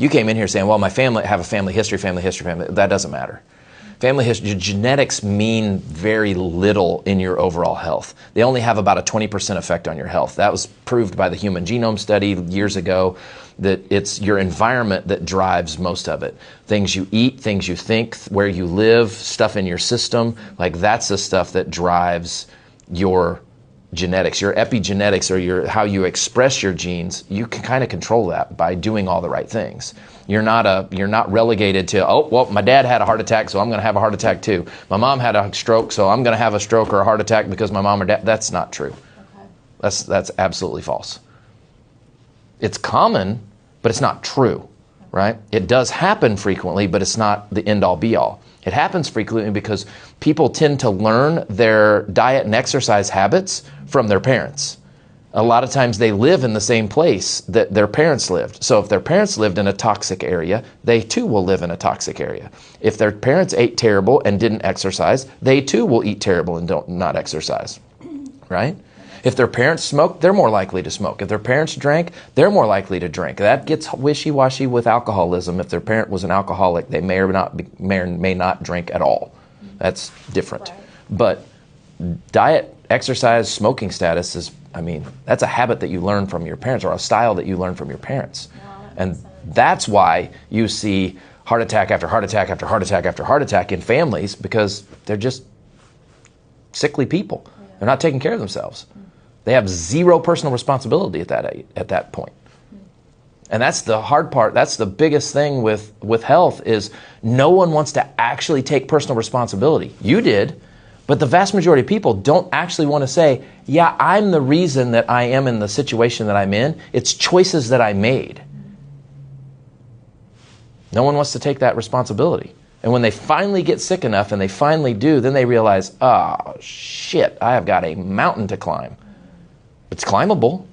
You came in here saying, well, my family, have a family history. That doesn't matter. Family history, genetics mean very little in your overall health. They only have about a 20% effect on your health. That was proved by the Human Genome Study years ago, that it's your environment that drives most of it. Things you eat, things you think, where you live, stuff in your system, like that's the stuff that drives your genetics. Your epigenetics, or how you express your genes, you can kind of control that by doing all the right things. You're not relegated to, oh, well, my dad had a heart attack, so I'm going to have a heart attack too. My mom had a stroke, so I'm going to have a stroke or a heart attack because my mom or dad. That's not true. Okay. That's absolutely false. It's common, but it's not true, right? It does happen frequently, but it's not the end all be all. It happens frequently because people tend to learn their diet and exercise habits from their parents. A lot of times they live in the same place that their parents lived. So if their parents lived in a toxic area, they too will live in a toxic area. If their parents ate terrible and didn't exercise, they too will eat terrible and not exercise, right? If their parents smoked, they're more likely to smoke. If their parents drank, they're more likely to drink. That gets wishy-washy with alcoholism. If their parent was an alcoholic, they may or may not drink at all. That's different. Right. But diet, exercise, smoking status is, that's a habit that you learn from your parents, or a style that you learn from your parents. And that's why you see heart attack after heart attack after heart attack after heart attack in families, because they're just sickly people. Yeah. They're not taking care of themselves. They have zero personal responsibility at that point. And that's the hard part. That's the biggest thing with health, is no one wants to actually take personal responsibility. You did, but the vast majority of people don't actually want to say, yeah, I'm the reason that I am in the situation that I'm in. It's choices that I made. No one wants to take that responsibility. And when they finally get sick enough, and they finally do, then they realize, oh, shit, I have got a mountain to climb. It's climbable.